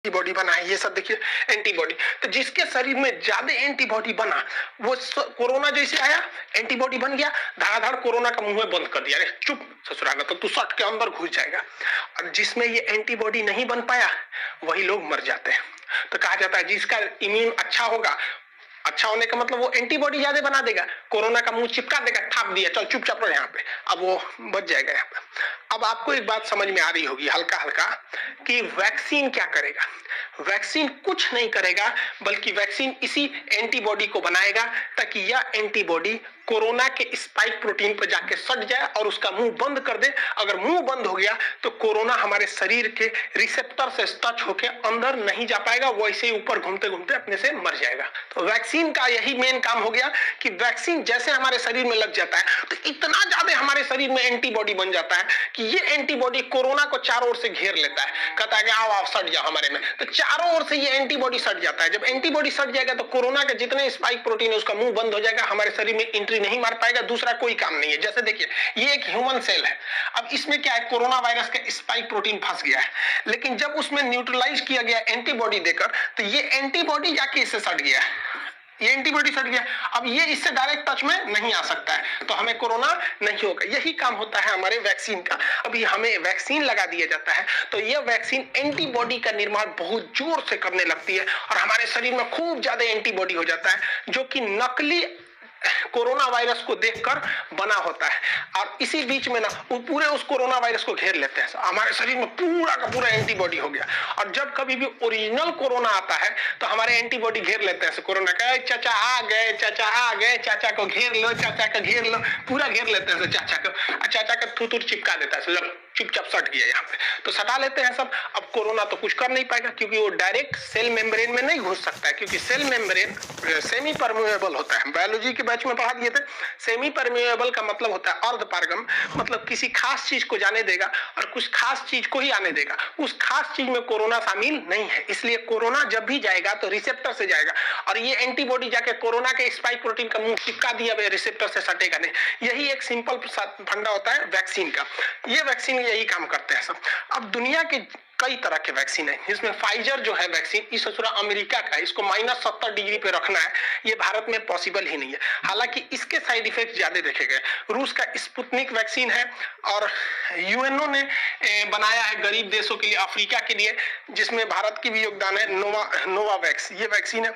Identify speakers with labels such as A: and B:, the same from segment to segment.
A: Antibody बना है, ये सब देखिए एंटीबॉडी। तो जिसके शरीर में ज्यादा एंटीबॉडी बना वो कोरोना जैसे आया, एंटीबॉडी बन गया, धड़ाधड़ कोरोना का मुंह में बंद कर दिया, अरे चुप ससुराल तो तू सट के अंदर घुस जाएगा। और जिसमें ये एंटीबॉडी नहीं बन पाया वही लोग मर जाते हैं। तो कहा जाता है जिसका इम्यून अच्छा होगा, अच्छा होने का मतलब वो एंटीबॉडी ज्यादा बना देगा, कोरोना का मुंह चिपका देगा, ठाप दिया, चल चुपचाप रहो यहाँ पे, अब वो बच जाएगा यहाँ पे। अब आपको एक बात समझ में आ रही होगी हल्का हल्का कि वैक्सीन क्या करेगा। वैक्सीन कुछ नहीं करेगा, बल्कि वैक्सीन इसी एंटीबॉडी को बनाएगा ताकि यह एंटीबॉडी कोरोना के स्पाइक प्रोटीन पर जाके सट जाए और उसका मुंह बंद कर दे। अगर मुंह बंद हो गया तो कोरोना हमारे शरीर के रिसेप्टर से टच होके अंदर नहीं जा पाएगा, वो ऐसे ही ऊपर घूमते घूमते अपने से मर जाएगा। तो वैक्सीन का यही मेन काम हो गया कि वैक्सीन जैसे हमारे शरीर में लग जाता है तो इतना ज्यादा हमारे शरीर में एंटीबॉडी बन जाता है कि ये एंटीबॉडी कोरोना को चारों ओर से घेर लेता है, कहता है कि आओ आओ सट जाओ हमारे में, तो चारों ओर से ये एंटीबॉडी सट जाता है। जब एंटीबॉडी सट जाएगा तो कोरोना के जितने स्पाइक प्रोटीन है उसका मुंह बंद हो जाएगा, हमारे शरीर में एंट्री नहीं मार पाएगा, दूसरा कोई काम नहीं है। जैसे देखिए ये एक ह्यूमन सेल है, अब इसमें क्या है, कोरोना वायरस का स्पाइक प्रोटीन फंस गया है, लेकिन जब उसमें न्यूट्रलाइज किया गया एंटीबॉडी देकर तो ये एंटीबॉडी जाके इससे सट गया, ये एंटीबॉडी सट गया, अब ये इससे डायरेक्ट टच में नहीं आ सकता है, तो हमें कोरोना नहीं होगा। यही काम होता है हमारे वैक्सीन का। अभी हमें वैक्सीन लगा दिया जाता है तो यह वैक्सीन एंटीबॉडी का निर्माण बहुत जोर से करने लगती है और हमारे शरीर में खूब ज्यादा एंटीबॉडी हो जाता है जो कि नकली कोरोना वायरस को देखकर बना होता है। और इसी बीच में ना वो पूरे उस कोरोना वायरस को घेर लेते हैं, हमारे शरीर में पूरा का पूरा एंटीबॉडी हो गया। और जब कभी भी ओरिजिनल कोरोना आता है तो हमारे एंटीबॉडी घेर लेते हैं कोरोना का, चाचा आ गए, चाचा आ गए, चाचा को घेर लो, चाचा को घेर लो, पूरा घेर लेते हैं चाचा को, चाचा का थूथूर चिपका देता है, चुपचाप सट गया यहाँ पे, तो सटा लेते हैं सब। अब कोरोना तो कुछ कर नहीं पाएगा क्योंकि वो डायरेक्ट सेल मेम्ब्रेन में नहीं घुस सकता है, क्योंकि सेल मेम्ब्रेन सेमी परमेबल होता है। बायोलॉजी के बैच में पढ़ा दिए थे, सेमी परमेबल का मतलब होता है अर्धपारगम, मतलब किसी खास चीज को जाने देगा और कुछ खास चीज को ही आने देगा, उस खास चीज में कोरोना शामिल नहीं है। इसलिए कोरोना जब भी जाएगा तो रिसेप्टर से जाएगा और ये एंटीबॉडी जाके कोरोना के स्पाइक प्रोटीन का मुंह चिपका दिया, रिसेप्टर से सटेगा नहीं। यही एक सिंपल फंडा होता है वैक्सीन का। ये वैक्सीन यही काम करते हैं सब। अब दुनिया के कई तरह के वैक्सीन है, इसमें फाइजर जो है वैक्सीन, इस ससुरा अमेरिका का है, इसको -70 डिग्री पे रखना है, ये भारत में पॉसिबल ही नहीं है, हालांकि इसके साइड इफेक्ट ज्यादा देखे गए। रूस का स्पुतनिक वैक्सीन है और यूएनओ ने बनाया है गरीब देशों के लिए, अफ्रीका के लिए, जिसमें भारत की भी योगदान है, नोवावैक्स ये वैक्सीन है।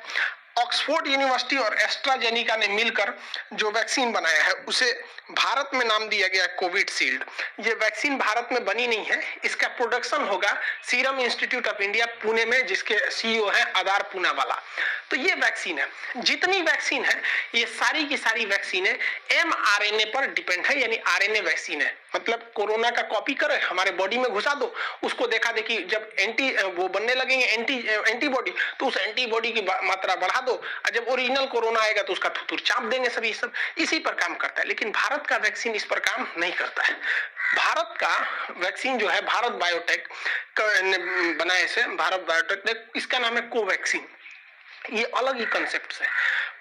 A: ऑक्सफोर्ड यूनिवर्सिटी और एस्ट्राजेनिका ने मिलकर जो वैक्सीन बनाया है उसे भारत में नाम दिया गया कोविशील्ड। ये वैक्सीन भारत में बनी नहीं है, इसका प्रोडक्शन होगा serum institute of India Pune में, जिसके सीईओ है आधार पूनावाला। तो ये वैक्सीन है, जितनी वैक्सीन है ये सारी की सारी वैक्सीन है mRNA पर डिपेंड है, यानी आरएनए वैक्सीन है। मतलब कोरोना का कॉपी करे हमारे बॉडी में घुसा दो, उसको देखा देखी जब वो बनने लगेंगे एंटीबॉडी, तो उस एंटीबॉडी की मात्रा बढ़ा दो, और जब ओरिजिनल कोरोना आएगा तो उसका थुथुर चाप देंगे। सभी सब इसी पर काम करता है, लेकिन भारत का वैक्सीन इस पर काम नहीं करता है। भारत का वैक्सीन जो है भारत बायोटेक बनाए से, भारत बायोटेक, इसका नाम है कोवैक्सीन, ये अलग ही कंसेप्ट है।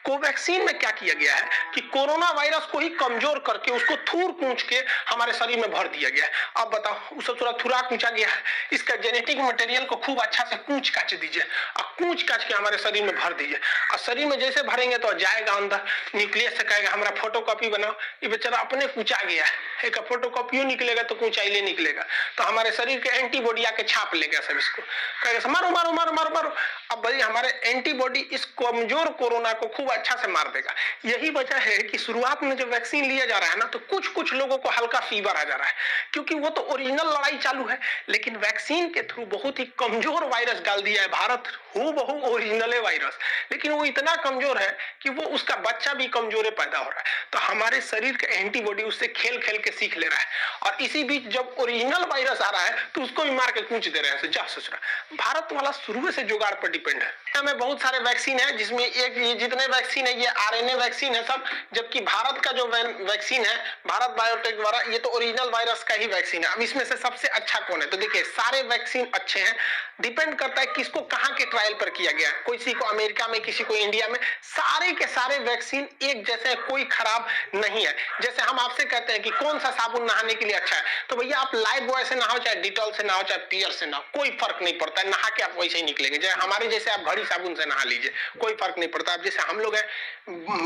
A: कोवैक्सीन में क्या किया गया है कि कोरोना वायरस को ही कमजोर करके उसको थूर कूच के हमारे शरीर में भर दिया गया है। अब बताओ उसे थोड़ा थुरा कूचा गया है, इसका जेनेटिक मटेरियल को खूब अच्छा से कूच काच दीजिए और कूच काच के हमारे शरीर में भर दीजिए, और शरीर में जैसे भरेंगे तो जाएगा अंदर, न्यूक्लियस से कहेगा हमारा फोटोकॉपी बनाओ, ये बेचारा अपने कूचा गया है, एक फोटोकॉपियों निकलेगा तो कूचाइले निकलेगा, तो हमारे शरीर के एंटीबॉडी आके छाप लेगा सब, इसको कहेगा मारो मारो मारो मारो मारो। अब भाई हमारे एंटीबॉडी इस कमजोर कोरोना को खूब अच्छा से मार देगा। यही वजह है कि शुरुआत में जो वैक्सीन लिया जा रहा है ना, तो कुछ कुछ लोगों को हल्का फीवर आ जा रहा है, क्योंकि वो तो ओरिजिनल लड़ाई चालू है, लेकिन वैक्सीन के थ्रू बहुत ही कमजोर वायरस डाल दिया है भारत, हूबहू ओरिजिनल वायरस, लेकिन वो इतना कमजोर है कि वो उसका बच्चा भी कमजोर पैदा हो रहा है, तो हमारे शरीर का एंटीबॉडी उससे खेल खेल के सीख ले रहा है, और इसी बीच जब ओरिजिनल वायरस आ रहा है तो उसको भी मार के कूच दे रहे हैं। जा ससुरा, भारत वाला शुरू से जुगाड़ पर डिपेंड है। हमें बहुत सारे वैक्सीन है, जिसमें एक जितने वैक्सीन वैक्सीन है, ये आरएनए वैक्सीन है सब, जबकि भारत का जो वैक्सीन है भारत बायोटेक द्वारा, ये तो ओरिजिनल वायरस का ही वैक्सीन है। अब इसमें से सबसे अच्छा कौन है? तो देखिए सारे वैक्सीन अच्छे हैं, डिपेंड करता है किसको कहां के ट्रायल पर किया गया है, किसी को अमेरिका में, किसी को इंडिया में, सारे के सारे वैक्सीन एक जैसे हैं, कोई खराब नहीं है। जैसे हम आपसे कहते हैं कि कौन सा साबुन नहाने के लिए अच्छा है, तो भैया आप लाइफ बॉय से नहाओ, चाहे डिटॉल से नहाओ, चाहे पियर से नहाओ, कोई फर्क नहीं पड़ता है, नहा के आप वैसे ही निकलेंगे। जैसे हमारे जैसे आप घड़ी साबुन से नहा लीजिए, कोई फर्क नहीं पड़ता। अब जैसे हम लोग हैं,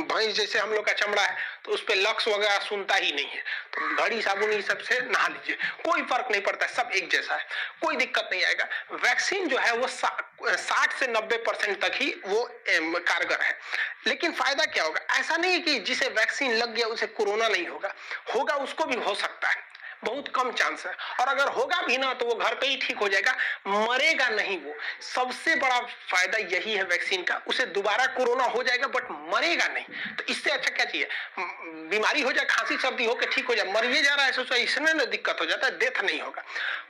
A: भैंस जैसे हम लोग का चमड़ा है, तो उस पर लक्स वगैरह सुनता ही नहीं है, तो घड़ी साबुन ये सब से नहा लीजिए, कोई फर्क नहीं पड़ता, सब एक जैसा है, कोई दिक्कत नहीं आएगा। वैक्सीन जो है वो 60 से 90% तक ही वो कारगर है। लेकिन फायदा क्या होगा? ऐसा नहीं है कि जिसे वैक्सीन लग गया उसे कोरोना नहीं होगा, होगा, उसको भी हो सकता है, बहुत कम चांस है। और अगर होगा भी ना तो वो घर पे ही ठीक हो जाएगा, मरेगा नहीं वो। सबसे बड़ा फायदा यही है वैक्सीन का, उसे दोबारा कोरोना हो जाएगा बट मरेगा नहीं। तो इससे अच्छा क्या चाहिए? बीमारी हो जाए, खांसी सर्दी हो के ठीक हो जाए, मरिए जा रहा है सोचो, इसमें ना दिक्कत हो जाता है, डेथ नहीं होगा।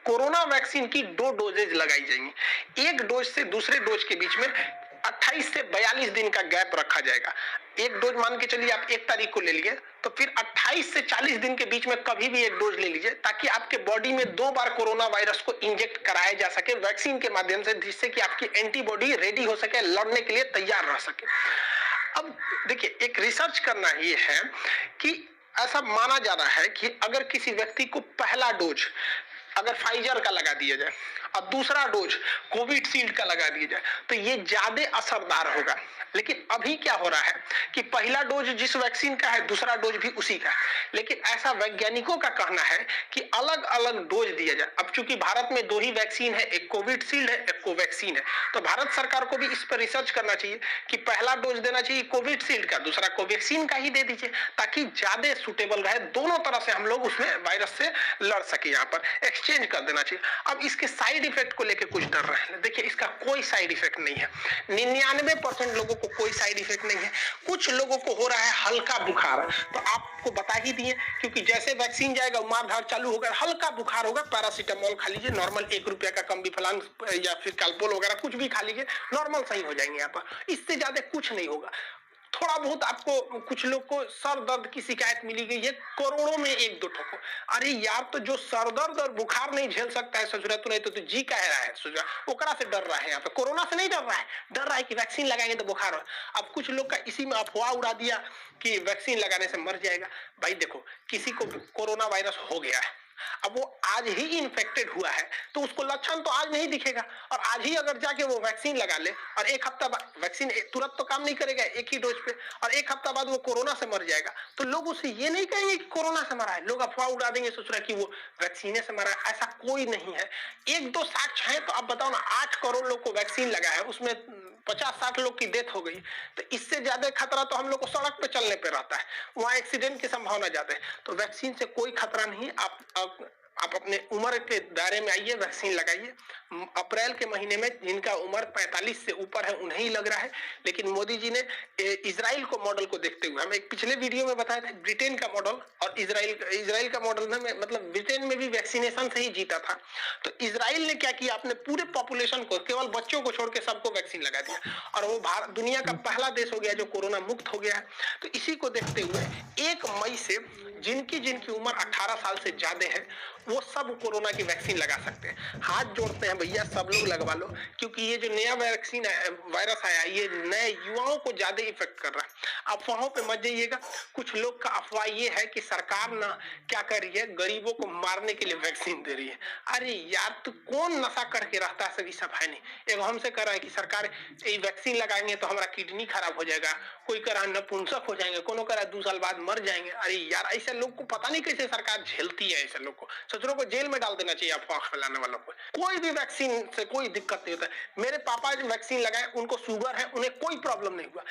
A: कोरोना वैक्सीन की 2 डोजेज लगाई जाएंगी, एक डोज से दूसरे डोज के बीच में 28 से 42 दिन का गैप रखा जाएगा। एक डोज मान के चलिए आप 1 तारीख को ले लिए, तो फिर 28 से 40 दिन के बीच में कभी भी एक डोज ले लीजिए, ताकि आपके बॉडी में 2 बार कोरोना वायरस को इंजेक्ट कराया जा सके वैक्सीन के माध्यम से, जिससे कि आपकी एंटीबॉडी रेडी हो सके, लड़ने के लिए तैयार रह सके। अब देखिए एक रिसर्च करना ये है कि ऐसा माना जा रहा है कि अगर किसी व्यक्ति को पहला डोज अगर फाइजर का लगा दिया जाए और दूसरा डोज कोविशील्ड का लगा दिया जाए तो ये ज्यादा असरदार होगा। लेकिन अभी क्या हो रहा है कि पहला डोज जिस वैक्सीन का है, दूसरा डोज भी उसी का है, लेकिन ऐसा वैज्ञानिकों का कहना है कि अलग अलग डोज दिया जाए। अब चूंकि भारत में 2 ही वैक्सीन है, एक कोविशील्ड है, एक कोवैक्सीन है, तो भारत सरकार को भी इस पर रिसर्च करना चाहिए कि पहला डोज देना चाहिए कोविशील्ड का, दूसरा कोवैक्सीन का ही दे दीजिए, ताकि ज्यादा सुटेबल रहे, दोनों तरह से हम लोग उसमें वायरस से लड़ सके। यहाँ पर एक्सचेंज कर देना चाहिए। अब इसके साइड इफेक्ट को लेकर कुछ डर रहे हैं, देखिए इसका कोई साइड इफेक्ट नहीं है, 99% लोगों को कोई साइड इफेक्ट नहीं है। कुछ लोगों को हो रहा है हल्का बुखार, तो आपको बता ही दिए, क्योंकि जैसे वैक्सीन जाएगा मारधाड़ चालू होगा, हल्का बुखार होगा, पैरासीटामोल खा लीजिए, नॉर्मल 1 रुपया का कम बिफलान या फिर कैल्पोल वगैरह कुछ भी खा लीजिए, नॉर्मल सही हो जाएंगे। यहाँ पर इससे ज्यादा कुछ नहीं होगा। थोड़ा बहुत आपको, कुछ लोग को सर दर्द की शिकायत मिली गई है, करोड़ों में 1-2 ठो। अरे यार, तो जो सर दर्द और बुखार नहीं झेल सकता है ससुरा, तो नहीं तो जी कह रहा है ससुरा, ओकरा से डर रहा है। यहाँ पे कोरोना से नहीं डर रहा है, डर रहा है कि वैक्सीन लगाएंगे तो बुखार हो। अब कुछ लोग का इसी में अफवाह उड़ा दिया कि वैक्सीन लगाने से मर जाएगा। भाई देखो, किसी को कोरोना वायरस हो गया है, अब वो आज ही इन्फेक्टेड हुआ है, तो उसको लक्षण तो आज नहीं दिखेगा, और आज ही अगर जाके वो वैक्सीन लगा ले और 1 हफ्ता बाद, वैक्सीन तुरंत तो काम नहीं करेगा 1 ही डोज पे, और 1 हफ्ता बाद वो कोरोना से मर जाएगा, तो लोग उसे ये नहीं कहेंगे कि कोरोना से मरा है, लोग अफवाह उड़ा देंगे सोच रहा कि वो वैक्सीने से मरा है। ऐसा कोई नहीं है। 1-2 साक्ष्य है, तो आप बताओ ना, 8 करोड़ लोग को वैक्सीन लगा है, उसमें 50-60 लोग की डेथ हो गई, तो इससे ज्यादा खतरा तो हम लोग को सड़क पे चलने पे रहता है, वहां एक्सीडेंट की संभावना ज्यादा है। तो वैक्सीन से कोई खतरा नहीं। आप अपने उम्र के दायरे में आइए, वैक्सीन लगाइए। अप्रैल के महीने में जिनका उम्र 45 से ऊपर है उन्हें ही लग रहा है, लेकिन मोदी जी ने इजराइल को मॉडल को देखते हुए, हम एक पिछले वीडियो में बताया था ब्रिटेन का मॉडल और इजराइल का मॉडल में, मतलब ब्रिटेन में भी वैक्सीनेशन से ही जीता था। तो इजराइल ने क्या किया, अपने पूरे पॉपुलेशन को, केवल बच्चों को छोड़ के सबको वैक्सीन लगा दिया, और वो भारत दुनिया का पहला देश हो गया जो कोरोना मुक्त हो गया है। तो इसी को देखते हुए 1 मई से जिनकी उम्र 18 साल से ज्यादा है वो सब कोरोना की वैक्सीन लगा सकते हैं। हाथ जोड़ते हैं भैया, सब लोग लगवा लो, क्योंकि ये जो नया वैक्सीन वायरस आया, ये नए युवाओं को ज्यादा इफेक्ट कर रहा है। अफवाहों पे मत जाइएगा। कुछ लोग का अफवाह ये है कि सरकार ना क्या कर रही है, गरीबों को मारने के लिए वैक्सीन दे रही है। अरे यार, तो कौन नशा करके रहता है, सभी सब है नहीं। एक हमसे कह रहा है कि सरकार ये वैक्सीन लगाएंगे तो हमारा किडनी खराब हो जाएगा, कोई कह रहा है नपुंसक हो जाएंगे, कोनो कह रहा है 2 साल बाद मर जाएंगे। अरे यार, ऐसे लोग को पता नहीं कैसे सरकार झेलती है। ऐसे लोग को, सचरों को जेल में डाल देना चाहिए अफवाह फैलाने वालों को। कोई भी वैक्सीन से कोई दिक्कत नहीं होता है। मेरे पापा जो वैक्सीन लगाए, उनको शुगर है, उन्हें कोई प्रॉब्लम नहीं हुआ।